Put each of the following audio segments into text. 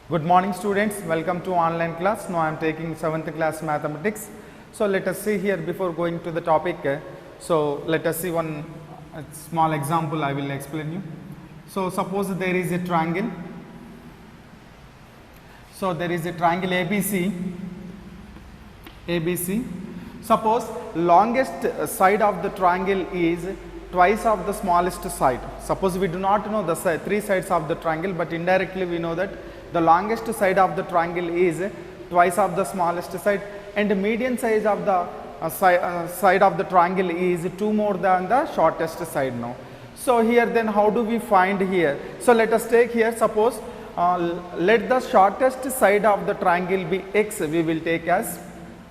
Good morning students, welcome to online class. Now I am taking 7th class mathematics. So let us see here before going to the topic. So let us see one small example I will explain you. So suppose there is a triangle. So there is a triangle ABC. Suppose longest side of the triangle is twice of the smallest side. Suppose we do not know the three sides of the triangle, but indirectly we know that the longest side of the triangle is twice of the smallest side, and the median size of the side of the triangle is 2 more than the shortest side now. So here then how do we find here? So let us take here, suppose let the shortest side of the triangle be x, we will take as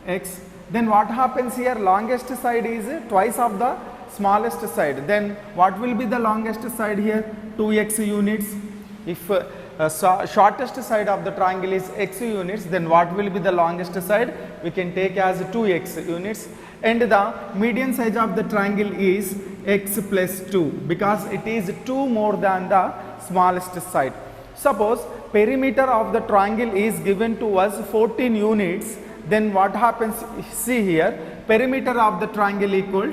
x. Then what happens here? Longest side is twice of the smallest side. Then what will be the longest side here? 2x units. If shortest side of the triangle is x units, then what will be the longest side? We can take as 2x units, and the median size of the triangle is x plus 2 because it is 2 more than the smallest side. Suppose perimeter of the triangle is given to us 14 units, then what happens? See here, perimeter of the triangle equal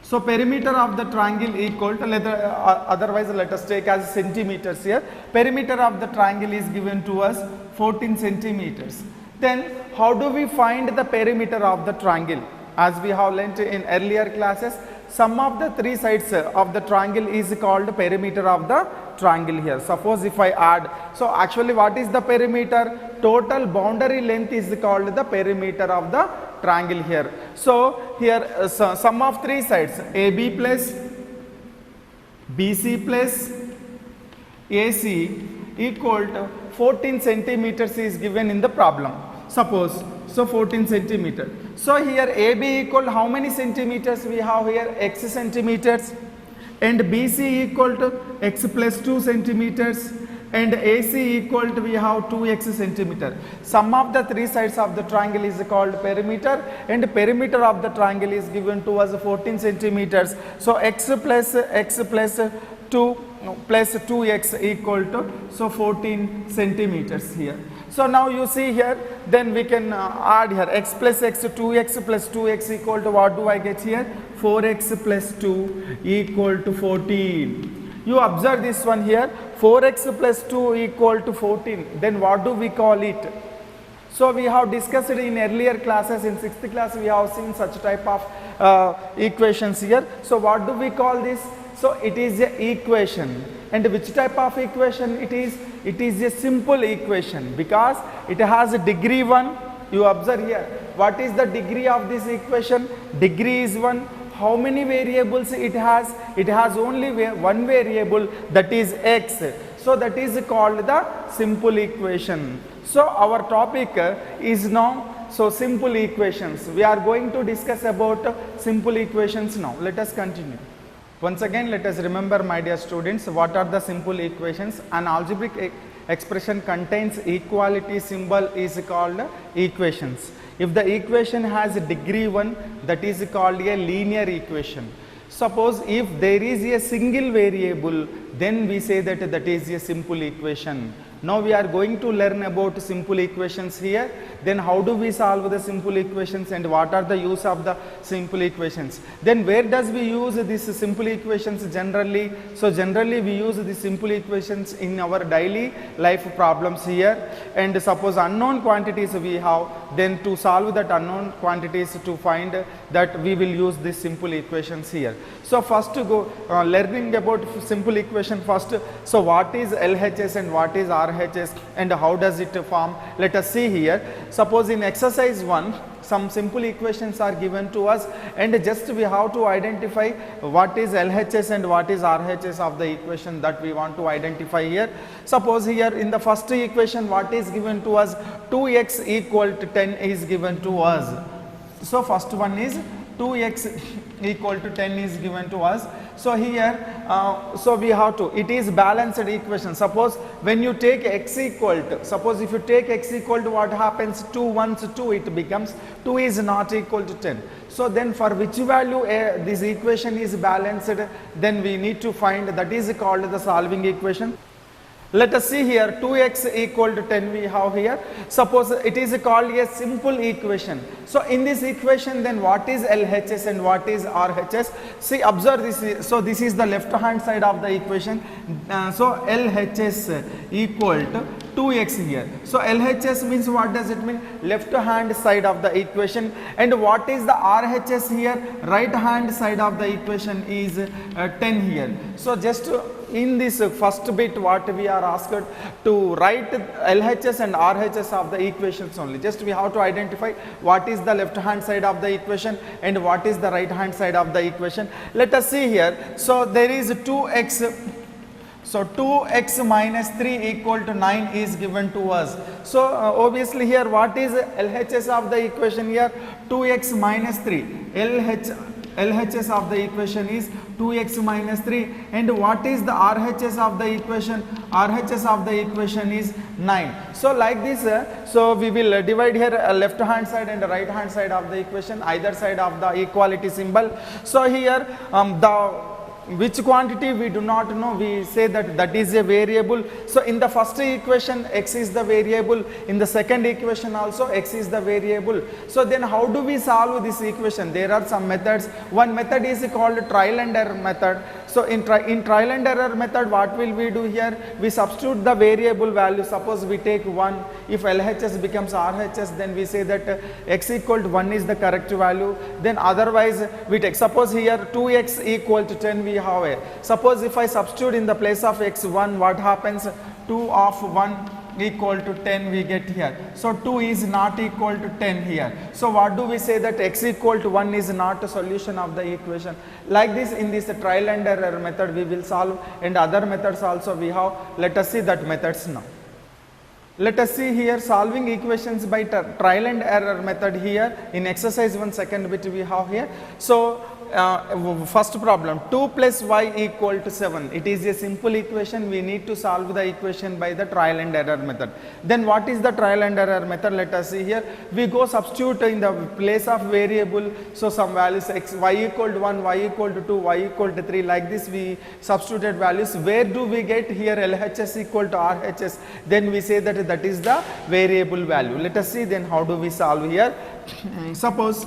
so perimeter of the triangle equal to otherwise let us take as centimeters here. Perimeter of the triangle is given to us 14 centimeters. Then how do we find the perimeter of the triangle? As we have learnt in earlier classes, sum of the three sides of the triangle is called perimeter of the triangle here. Suppose if I add, so actually what is the perimeter? Total boundary length is called the perimeter of the triangle here. So here sum of three sides AB plus BC plus AC equal to 14 centimeters is given in the problem. Suppose, so 14 centimeter. So here AB equal how many centimeters we have here? X centimeters, and BC equal to x plus 2 centimeters, and AC equal to we have 2x centimeter. Sum of the three sides of the triangle is called perimeter, and perimeter of the triangle is given to us 14 centimeters. So x plus 2 plus 2x equal to so 14 centimeters here. So now you see here, then we can add here x plus x, 2x plus 2x equal to what do I get here? 4x plus 2 equal to 14. You observe this one here, 4x plus 2 equal to 14. Then what do we call it? So we have discussed in earlier classes, in 6th class we have seen such type of equations here. So what do we call this? So it is an equation. And which type of equation it is? It is a simple equation because it has a degree 1. You observe here, what is the degree of this equation? Degree is 1. How many variables it has? It has only one variable, that is x. So that is called the simple equation. So our topic is now simple equations. We are going to discuss about simple equations now. Let us continue. Once again, let us remember, my dear students, what are the simple equations? An algebraic expression contains equality symbol is called equations. If the equation has degree 1, that is called a linear equation. Suppose if there is a single variable, then we say that that is a simple equation. Now we are going to learn about simple equations here. Then how do we solve the simple equations and what are the use of the simple equations? Then where does we use these simple equations generally? So generally we use the simple equations in our daily life problems here. And suppose unknown quantities we have, then to solve that unknown quantities, to find that we will use these simple equations here. So first to go learning about simple equation first. So what is LHS and what is RHS and how does it form? Let us see here. Suppose in exercise 1, some simple equations are given to us, and just we have to identify what is LHS and what is RHS of the equation that we want to identify here. Suppose here in the first equation, what is given to us? 2x equal to 10 is given to us. So first one is 2x equal to 10 is given to us. So here, so we have to, it is balanced equation. Suppose when you take x equal to, suppose if you take x equal to, what happens? 2 once 2, it becomes 2 is not equal to 10. So then for which value this equation is balanced, then we need to find, that is called the solving equation. Let us see here, 2x equal to 10 we have here. Suppose it is called a simple equation. So in this equation, then what is LHS and what is RHS? See, observe this. So this is the left hand side of the equation. So LHS equal to 2x here. So LHS means, what does it mean? Left hand side of the equation. And what is the RHS here? Right hand side of the equation is 10 here. So just in this first bit, what we are asked to write LHS and RHS of the equations only. Just we have to identify what is the left hand side of the equation and what is the right hand side of the equation. Let us see here. So there is 2x. So 2x minus 3 equal to 9 is given to us. So obviously here, what is LHS of the equation here? 2x minus 3. LHS of the equation is 2x minus 3, and what is the RHS of the equation? RHS of the equation is 9. So like this, so we will divide here left hand side and right hand side of the equation, either side of the equality symbol. So here which quantity we do not know, we say that is a variable. So in the first equation, x is the variable. In the second equation also, x is the variable. So then how do we solve this equation? There are some methods. One method is called trial and error method. So in trial and error method, what will we do here? We substitute the variable value. Suppose we take 1. If LHS becomes RHS, then we say that x equal to 1 is the correct value. Then otherwise we take, suppose here 2x equal to 10 we have a. Suppose if I substitute in the place of x1, what happens? 2 of 1 equal to 10 we get here. So 2 is not equal to 10 here. So what do we say? That x equal to 1 is not a solution of the equation. Like this, in this trial and error method we will solve, and other methods also we have. Let us see that methods now. Let us see here solving equations by trial and error method here in exercise 1 second bit we have here. So first problem, 2 plus y equal to 7. It is a simple equation. We need to solve the equation by the trial and error method. Then what is the trial and error method? Let us see here. We go substitute in the place of variable. So some values x, y equal to 1, y equal to 2, y equal to 3. Like this we substituted values. Where do we get here LHS equal to RHS? Then we say that that is the variable value. Let us see then how do we solve here. Suppose,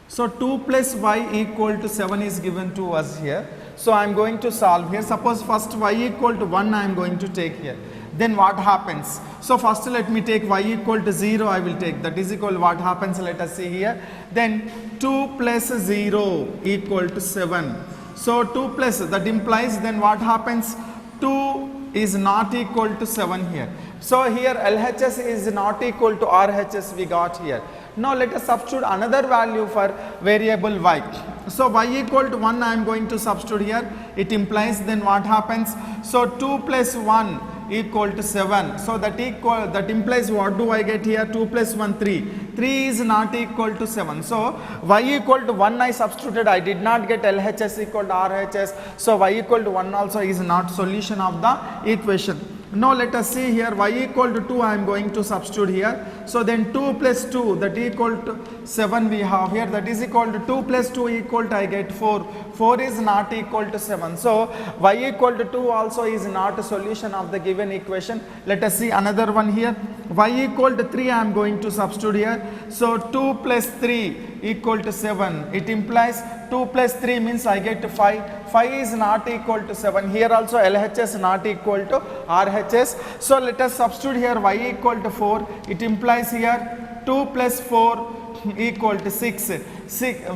so 2 plus y equal to 7 is given to us here. So I am going to solve here. Suppose first y equal to 1 I am going to take here. Then what happens? So first let me take y equal to 0 I will take. That is equal, what happens? Let us see here. Then 2 plus 0 equal to 7. So 2 plus, that implies then what happens? 2 is not equal to 7 here. So here LHS is not equal to RHS we got here. Now let us substitute another value for variable y. So y equal to 1 I am going to substitute here. It implies then what happens? So 2 plus 1 equal to 7. So that implies, what do I get here? 2 plus 1, 3. 3 is not equal to 7. So y equal to 1 I substituted. I did not get LHS equal to RHS. So y equal to 1 also is not solution of the equation. Now let us see here, y equal to 2 I am going to substitute here. So then 2 plus 2, that equal to 7 we have here. That is equal to 2 plus 2 equal to, I get 4. 4 is not equal to 7. So y equal to 2 also is not a solution of the given equation. Let us see another one here. Y equal to 3 I am going to substitute here. So 2 plus 3 equal to 7. It implies 2 plus 3 means I get 5. 5 is not equal to 7. Here also LHS not equal to RHS. So let us substitute here y equal to 4. It implies here 2 plus 4 equal to 6.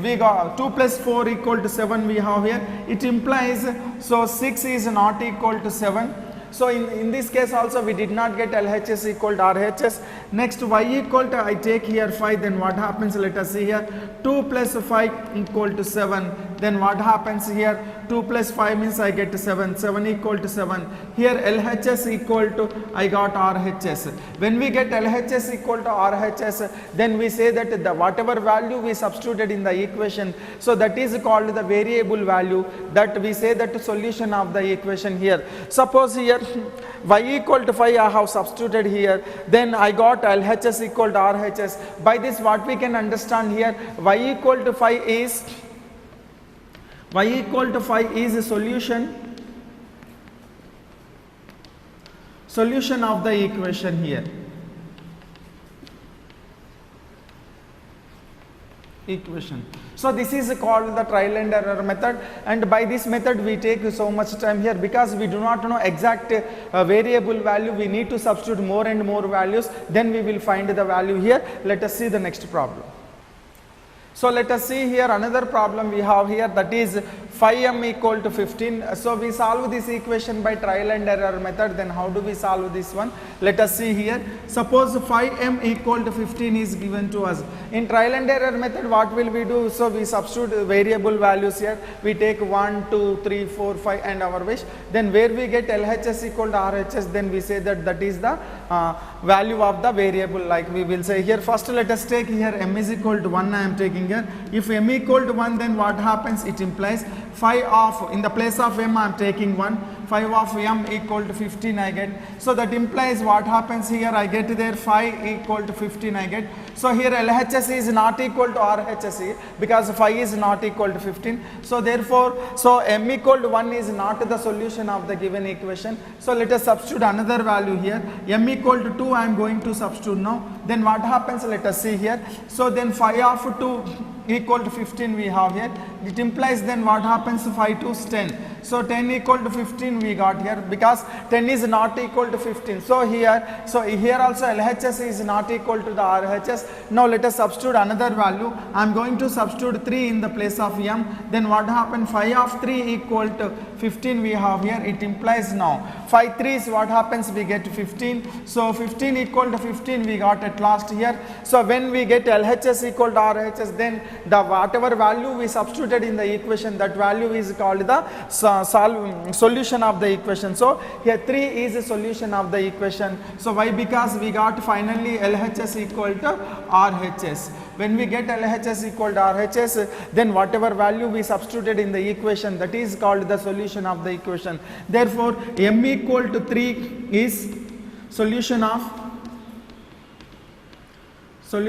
We got 2 plus 4 equal to 7 we have here. It implies, so 6 is not equal to 7. So in this case also we did not get LHS equal to RHS. Next y equal to, I take here 5, then what happens? Let us see here. 2 plus 5 equal to 7. then what happens here? 2 plus 5 means I get 7, 7 equal to 7. Here LHS equal to, I got RHS. When we get LHS equal to RHS, then we say that the whatever value we substituted in the equation, so that is called the variable value, that we say that solution of the equation here. Suppose here y equal to 5 I have substituted here, then I got LHS equal to RHS. By this what we can understand here, y equal to 5 is a solution of the equation here. So this is called the trial and error method, and by this method we take so much time here because we do not know exact variable value. We need to substitute more and more values, then we will find the value here. Let us see the next problem. So let us see here another problem we have here, that is 5m equal to 15. So we solve this equation by trial and error method. Then how do we solve this one? Let us see here. Suppose 5m equal to 15 is given to us. In trial and error method what will we do? So we substitute variable values here. We take 1, 2, 3, 4, 5 and our wish. Then where we get LHS equal to RHS, then we say that that is the value of the variable, like we will say here. First let us take here m is equal to 1 I am taking here. If m equal to 1, then what happens? It implies 5 of, in the place of m I am taking 1, 5 of m equal to 15 I get. So that implies what happens here, I get there 5 equal to 15 I get. So here LHS is not equal to RHS here because 5 is not equal to 15. So therefore, so m equal to 1 is not the solution of the given equation. So let us substitute another value here. M equal to 2 I am going to substitute now. Then what happens? Let us see here. So then 5 of 2 equal to 15 we have here. It implies then what happens? 5 to 10. So 10 equal to 15 we got here because 10 is not equal to 15. So here also LHS is not equal to the RHS. Now let us substitute another value. I am going to substitute 3 in the place of m. Then what happened? 5 of 3 equal to 15 we have here. It implies now 5 3s what happens? We get 15. So 15 equal to 15 we got at last here. So when we get LHS equal to RHS, then the whatever value we substituted in the equation, that value is called the solution of the equation. So here 3 is a solution of the equation. So why? Because we got finally LHS equal to RHS. When we get LHS equal to RHS, then whatever value we substituted in the equation, that is called the solution of the equation. Therefore m equal to 3 is solution of so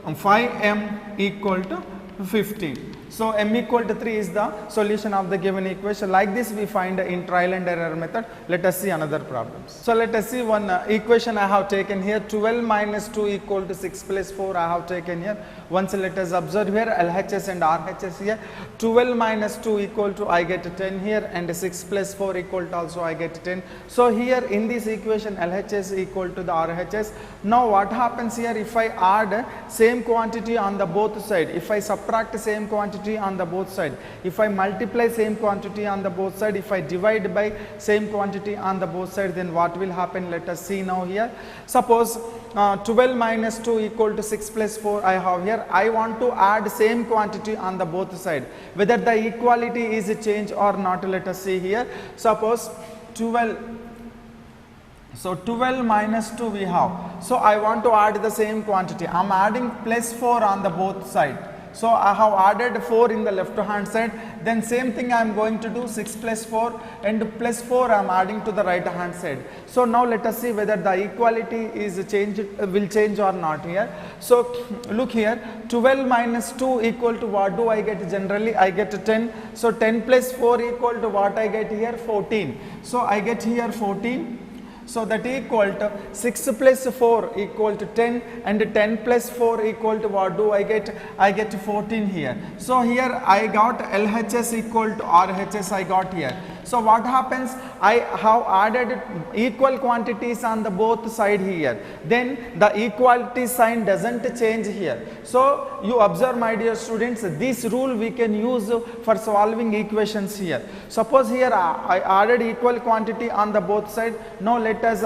5m equal to 15. So m equal to 3 is the solution of the given equation. Like this we find in trial and error method. Let us see another problem. So let us see one equation I have taken here. 12 minus 2 equal to 6 plus 4 I have taken here. Once let us observe here LHS and RHS here. 12 minus 2 equal to, I get 10 here, and 6 plus 4 equal to also I get 10. So here in this equation LHS equal to the RHS. Now what happens here? If I add same quantity on the both side, if I subtract same quantity on the both side, if I multiply same quantity on the both side, if I divide by same quantity on the both side, then what will happen? Let us see now here. Suppose 12 minus 2 equal to 6 plus 4 I have here. I want to add same quantity on the both side. Whether the equality is changed or not, let us see here. Suppose 12. So 12 minus 2 we have. So I want to add the same quantity. I am adding plus 4 on the both side. So I have added 4 in the left hand side. Then same thing I am going to do, 6 plus 4 and plus 4 I am adding to the right hand side. So now let us see whether the equality is changed, will change or not here. So look here, 12 minus 2 equal to what do I get? Generally I get 10. So 10 plus 4 equal to what I get here? 14. So I get here 14. So that equal to 6 plus 4 equal to 10, and 10 plus 4 equal to what do I get? I get 14 here. So here I got LHS equal to RHS I got here. So what happens? I have added equal quantities on the both side here. Then the equality sign doesn't change here. So you observe, my dear students, this rule we can use for solving equations here. Suppose here I added equal quantity on the both side. Now let us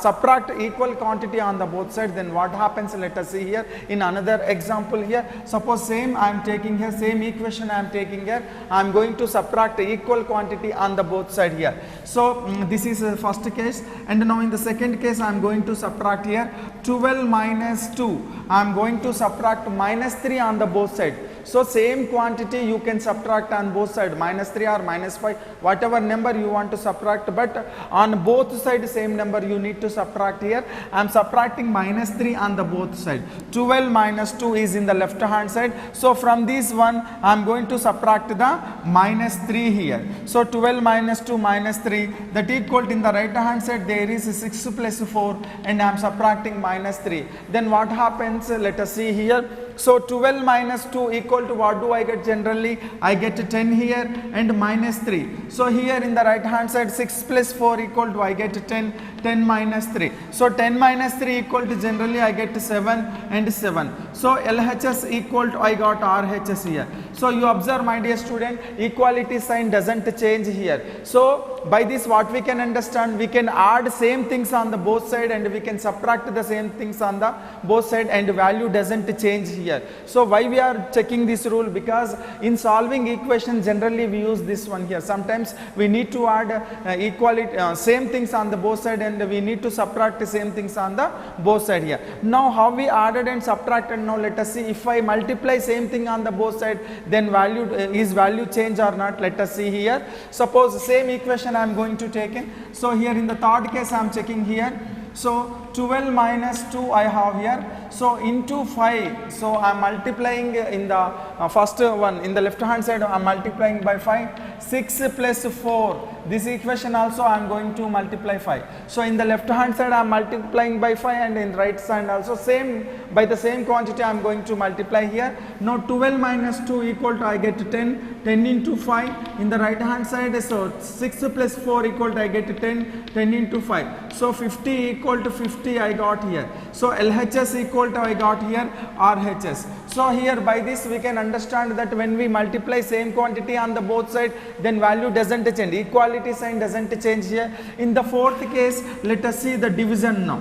subtract equal quantity on the both side. Then what happens? Let us see here in another example here. Suppose same I am taking here, same equation I am taking here. I am going to subtract equal quantity on the both side here. So this is the first case, and now in the second case I am going to subtract here 12 minus 2. I am going to subtract minus 3 on the both side. So same quantity you can subtract on both side, minus 3 or minus 5, whatever number you want to subtract, but on both side same number you need to subtract here. I am subtracting minus 3 on the both side. 12 minus 2 is in the left hand side. So from this one I am going to subtract the minus 3 here. So 12 minus 2 minus 3, that equal to in the right hand side there is 6 plus 4, and I am subtracting minus 3. Then what happens? Let us see here. So 12 minus 2 equal to what do I get generally? I get 10 here and minus 3. So here in the right hand side 6 plus 4 equal to I get 10, 10 minus 3. So 10 minus 3 equal to generally I get 7 and 7. So LHS equal to I got RHS here. So you observe, my dear student, equality sign doesn't change here. So by this what we can understand, we can add same things on the both side and we can subtract the same things on the both side and value doesn't change here. So why we are checking this rule? Because in solving equation generally we use this one here. Sometimes we need to add equality same things on the both side and we need to subtract the same things on the both side here. Now how we added and subtracted? Now let us see, if I multiply same thing on the both side, then value is value change or not? Let us see here. Suppose same equation I am going to take in. So here in the third case I am checking here. So 12 minus 2 I have here. So into 5. So I am multiplying in the first one in the left hand side I am multiplying by 5. 6 plus 4. This equation also I am going to multiply 5. So in the left hand side I am multiplying by 5 and in right side also same, by the same quantity I am going to multiply here. Now 12 minus 2 equal to I get 10. 10 into 5 in the right hand side. So 6 plus 4 equal to I get 10. 10 into 5. So 50 equal to 50 I got here. So LHS equal to I got here RHS. So here by this we can understand that when we multiply same quantity on the both side, then value doesn't change, equality sign doesn't change here. In the fourth case, let us see the division now.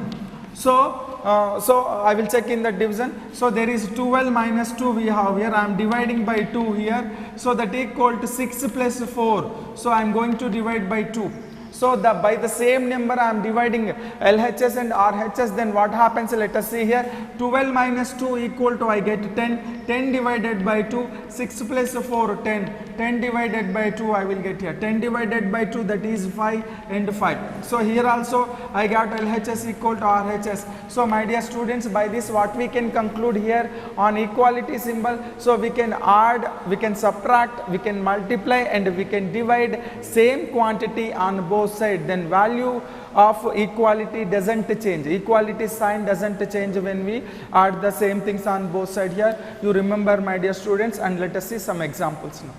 So I will check in the division. So there is 12 minus 2 we have here. I am dividing by 2 here. So that equal to 6 plus 4. So I am going to divide by 2. So by the same number I am dividing LHS and RHS, then what happens? Let us see here. 12 minus 2 equal to I get 10. 10 divided by 2. 6 plus 4 10. 10 divided by 2 I will get here. 10 divided by 2, that is 5 and 5. So here also I got LHS equal to RHS. So my dear students, by this what we can conclude here on equality symbol. So we can add, we can subtract, we can multiply and we can divide same quantity on both side, then value of equality doesn't change, equality sign doesn't change when we add the same things on both side here. You remember, my dear students, and let us see some examples now.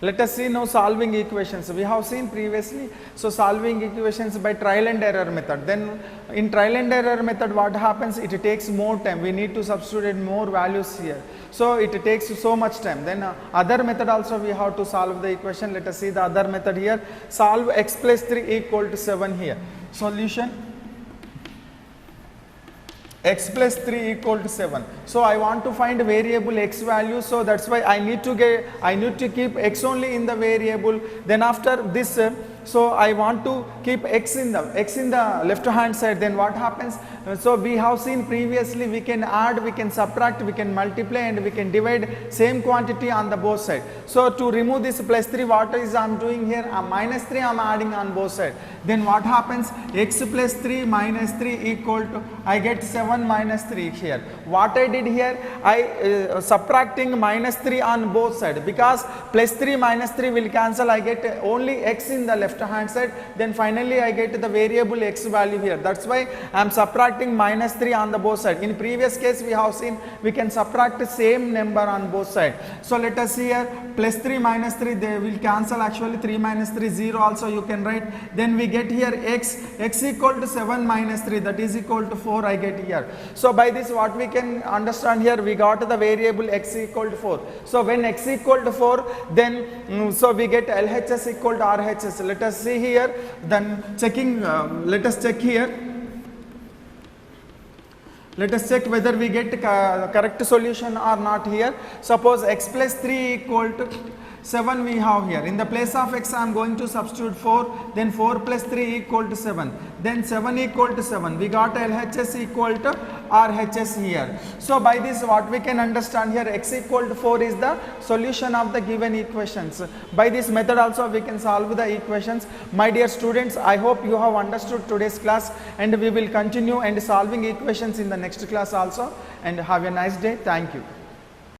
Let us see now solving equations. We have seen previously, so solving equations by trial and error method. Then in trial and error method what happens? It takes more time. We need to substitute more values here. So it takes so much time. Then other method also we have to solve the equation. Let us see the other method here. Solve x plus 3 equal to 7 here. Solution. X plus 3 equal to 7. So I want to find variable x value, so that's why I need to keep x only in the variable. Then after this so I want to keep x in the left hand side. Then what happens? So we have seen previously, we can add, we can subtract, we can multiply and we can divide same quantity on the both side. So to remove this plus 3, what is I am doing here? Minus 3 I am adding on both side. Then what happens? X plus 3 minus 3 equal to I get 7 minus 3 here. What I did here, I subtracting minus 3 on both side, because plus 3 minus 3 will cancel. I get only x in the left left hand side, then finally I get the variable x value here. That's why I am subtracting minus 3 on the both side. In previous case we have seen we can subtract the same number on both side. So let us see here, plus 3 minus 3, they will cancel actually. 3 minus 3 0 also you can write. Then we get here x equal to 7 minus 3, that is equal to 4 I get here. So by this what we can understand here, we got the variable x equal to 4. So when x equal to 4, then so we get LHS equal to RHS. Let us see here, then checking, let us check here. Let us check whether we get correct solution or not here. Suppose x plus 3 equal to 7 we have here. In the place of x I am going to substitute 4, then 4 plus 3 equal to 7, then 7 equal to 7. We got LHS equal to RHS here. So by this what we can understand here, x equal to 4 is the solution of the given equations. By this method also we can solve the equations. My dear students, I hope you have understood today's class, and we will continue and solving equations in the next class also, and have a nice day. Thank you.